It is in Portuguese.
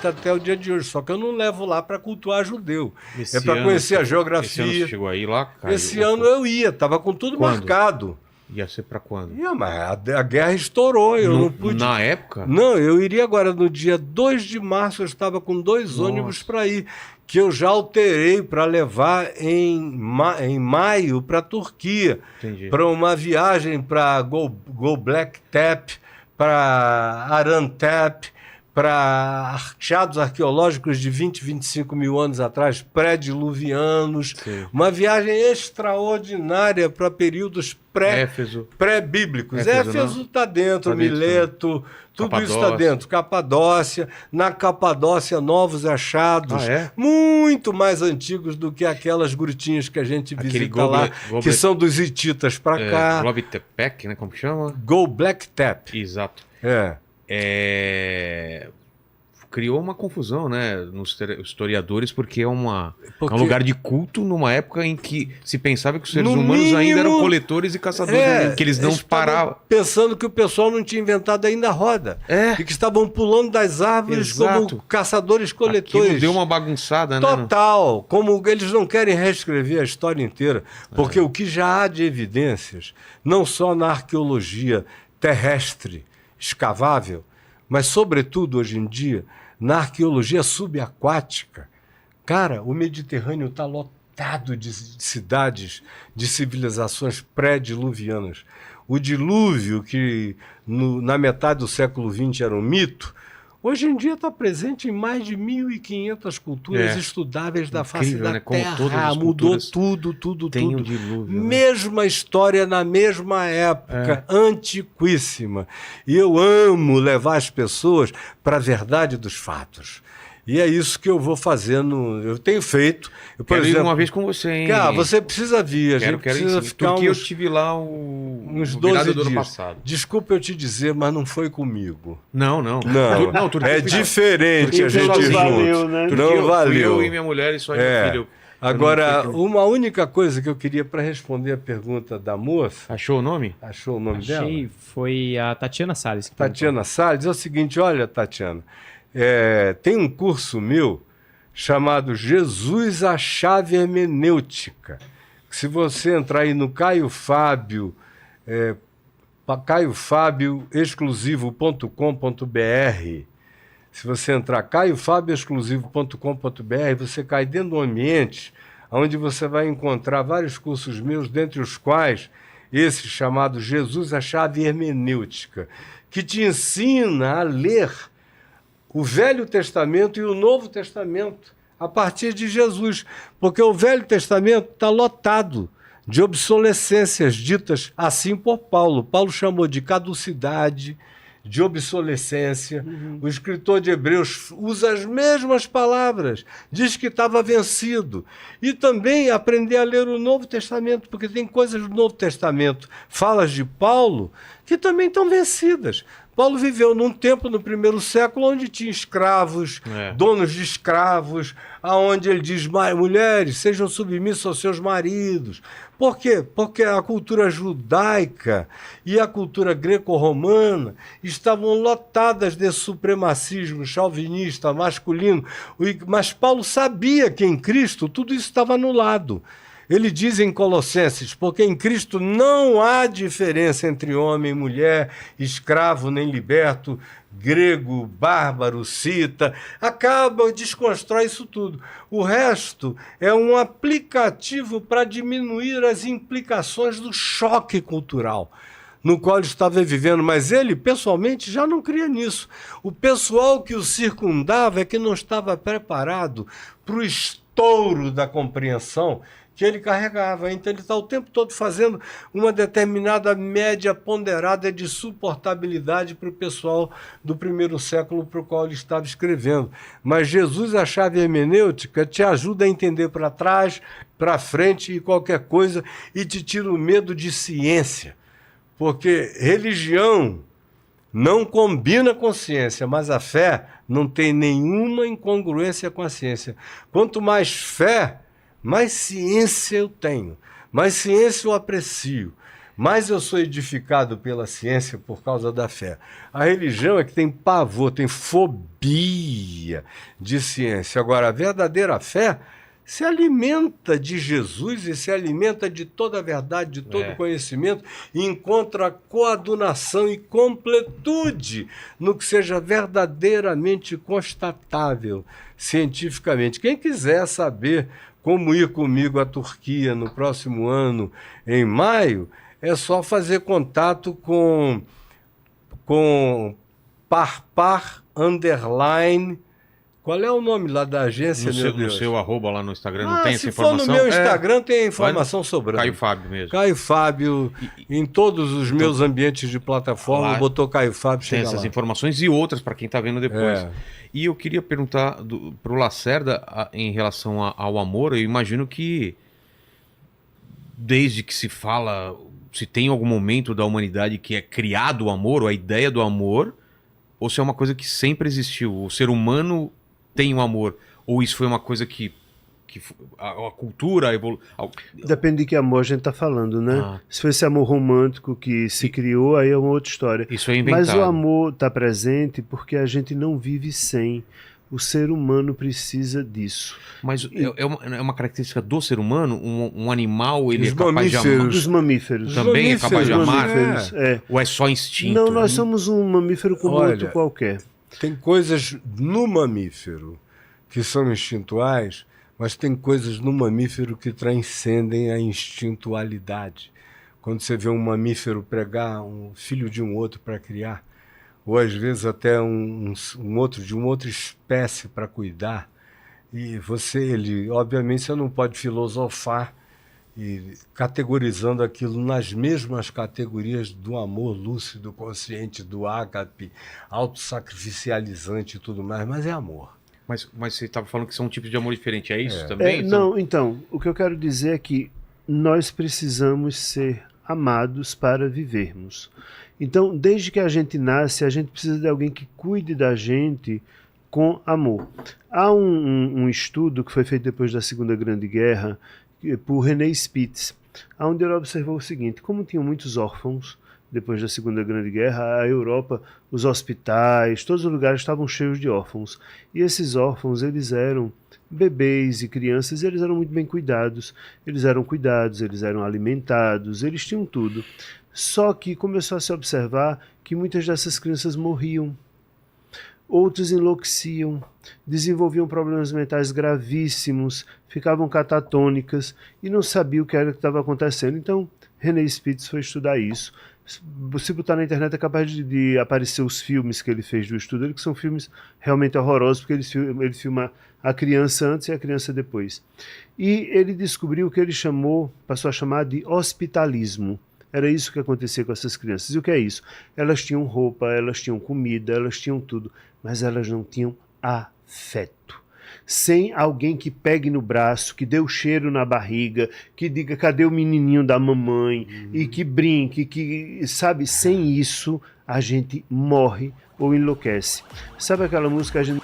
feita até o dia de hoje, só que eu não levo lá para cultuar judeu. Esse Para ano, conhecer a esse geografia. ano você chegou aí lá, Caio? Esse ano eu ia, estava com tudo Quando? marcado. Ia ser pra quando? Mas a guerra estourou, eu não pude. Na época? Não, eu iria agora no dia 2 de março, eu estava com 2 ônibus para ir, que eu já alterei para levar em maio para a Turquia, para uma viagem para Göbekli Tepe, para Arantep, para achados arqueológicos de 20, 25 mil anos atrás, pré-diluvianos. Uma viagem extraordinária para períodos pré-bíblicos. Éfeso está dentro, Mileto, tudo isso está dentro. Capadócia. Na Capadócia, novos achados, muito mais antigos do que aquelas grutinhas que a gente visita lá, que são dos hititas para cá. Göbekli, né? Como que chama? Göbekli Tepe. Exato. Criou uma confusão, né, nos historiadores, porque é um lugar de culto numa época em que se pensava que os seres humanos ainda eram coletores e caçadores, que eles não paravam. Pensando que o pessoal não tinha inventado ainda a roda, e que estavam pulando das árvores como caçadores-coletores. Aquilo deu uma bagunçada, né? Total, como eles não querem reescrever a história inteira, porque o que já há de evidências, não só na arqueologia terrestre, escavável, mas sobretudo hoje em dia na arqueologia subaquática. Cara, o Mediterrâneo está lotado de cidades, de civilizações pré-diluvianas. O dilúvio, que na metade do século XX era um mito, hoje em dia está presente em mais de 1.500 culturas estudáveis da face da Terra. Mudou tudo. Tem um dilúvio, mesma história na mesma época, antiquíssima. E eu amo levar as pessoas para a verdade dos fatos. E é isso que eu vou fazendo, eu tenho feito. Quero ir uma vez com você, hein? Cara, você precisa vir, a gente precisa ficar porque eu estive lá uns 12 dias. Ano passado. Desculpa eu te dizer, mas não foi comigo. Não. É diferente a gente junto. Não valeu. Eu e minha mulher e só meu filho. Agora, uma única coisa que eu queria para responder a pergunta da moça. Achou o nome? Achou o nome dela? Achei, foi a Tatiana Salles. Tatiana Salles, é o seguinte, olha, Tatiana, tem um curso meu chamado Jesus, a Chave Hermenêutica. Se você entrar aí no Caio Fábio, caiofabioexclusivo.com.br, se você entrar caiofabioexclusivo.com.br, você cai dentro de um ambiente onde você vai encontrar vários cursos meus, dentre os quais esse chamado Jesus, a Chave Hermenêutica, que te ensina a ler o Velho Testamento e o Novo Testamento a partir de Jesus, porque o Velho Testamento está lotado de obsolescências ditas assim por Paulo. Paulo chamou de caducidade, de obsolescência. O escritor de Hebreus usa as mesmas palavras, diz que estava vencido. E também aprender a ler o Novo Testamento, porque tem coisas do Novo Testamento, falas de Paulo, que também estão vencidas. Paulo viveu num tempo, no primeiro século, onde tinha escravos, donos de escravos, aonde ele diz, mulheres, sejam submissas aos seus maridos. Por quê? Porque a cultura judaica e a cultura greco-romana estavam lotadas de supremacismo chauvinista, masculino. Mas Paulo sabia que em Cristo tudo isso estava anulado. Ele diz em Colossenses, porque em Cristo não há diferença entre homem e mulher, escravo nem liberto, grego, bárbaro, cita, desconstrói isso tudo. O resto é um aplicativo para diminuir as implicações do choque cultural no qual ele estava vivendo, mas ele, pessoalmente, já não cria nisso. O pessoal que o circundava é que não estava preparado para o estouro da compreensão que ele carregava. Então ele está o tempo todo fazendo uma determinada média ponderada de suportabilidade para o pessoal do primeiro século para o qual ele estava escrevendo. Mas Jesus, a chave hermenêutica, te ajuda a entender para trás, para frente e qualquer coisa, e te tira o medo de ciência. Porque religião não combina com ciência, mas a fé não tem nenhuma incongruência com a ciência. Quanto mais fé, mais ciência eu tenho, mais ciência eu aprecio, mais eu sou edificado pela ciência por causa da fé. A religião é que tem pavor, tem fobia de ciência. Agora, a verdadeira fé se alimenta de Jesus e se alimenta de toda a verdade, de todo conhecimento, e encontra coadunação e completude no que seja verdadeiramente constatável cientificamente. Quem quiser saber como ir comigo à Turquia no próximo ano, em maio, é só fazer contato com Parpar Underline. Qual é o nome lá da agência, No seu arroba lá no Instagram, não tem essa se informação? for no meu Instagram, tem a informação sobrando. Caio Fábio mesmo. Caio Fábio, em todos os meus ambientes de plataforma, lá botou Caio Fábio, tem chega essas lá. informações e outras para quem está vendo depois. E eu queria perguntar para o Lacerda em relação ao amor. Eu imagino que desde que se fala, se tem algum momento da humanidade que é criado o amor, ou a ideia do amor, ou se é uma coisa que sempre existiu. O ser humano tem o amor, ou isso foi uma coisa que a cultura Depende de que amor a gente está falando, né? Se for esse amor romântico que se criou, aí é uma outra história. Isso é inventado. Mas o amor está presente porque a gente não vive sem. O ser humano precisa disso. Mas é uma característica do ser humano? Um animal, ele é capaz de amar? Dos mamíferos. Também é capaz de amar? Ou é só instinto? Não, nós somos um mamífero como outro qualquer. Tem coisas no mamífero que são instintuais, mas tem coisas no mamífero que transcendem a instintualidade. Quando você vê um mamífero pregar um filho de um outro para criar, ou às vezes até um outro de uma outra espécie para cuidar, e obviamente você não pode filosofar e categorizando aquilo nas mesmas categorias do amor lúcido, consciente, do ágape, autossacrificializante e tudo mais, mas é amor. Mas você estava falando que são tipos de amor diferentes, é isso também? Não, então, o que eu quero dizer é que nós precisamos ser amados para vivermos. Então, desde que a gente nasce, a gente precisa de alguém que cuide da gente com amor. Há um estudo que foi feito depois da Segunda Grande Guerra, por René Spitz, onde ele observou o seguinte: como tinham muitos órfãos depois da Segunda Grande Guerra, a Europa, os hospitais, todos os lugares estavam cheios de órfãos. E esses órfãos, eles eram bebês e crianças, e eles eram muito bem cuidados. Eles eram alimentados, eles tinham tudo. Só que começou a se observar que muitas dessas crianças morriam. Outros enlouqueciam, desenvolviam problemas mentais gravíssimos, ficavam catatônicas e não sabiam o que era que estava acontecendo. Então, René Spitz foi estudar isso. Se botar na internet é capaz de aparecer os filmes que ele fez do estudo, que são filmes realmente horrorosos, porque ele filma a criança antes e a criança depois. E ele descobriu o que ele passou a chamar de hospitalismo. Era isso que acontecia com essas crianças. E o que é isso? Elas tinham roupa, elas tinham comida, elas tinham tudo, mas elas não tinham afeto. Sem alguém que pegue no braço, que dê o cheiro na barriga, que diga cadê o menininho da mamãe, e que brinque, sabe, sem isso a gente morre ou enlouquece. Sabe aquela música a gente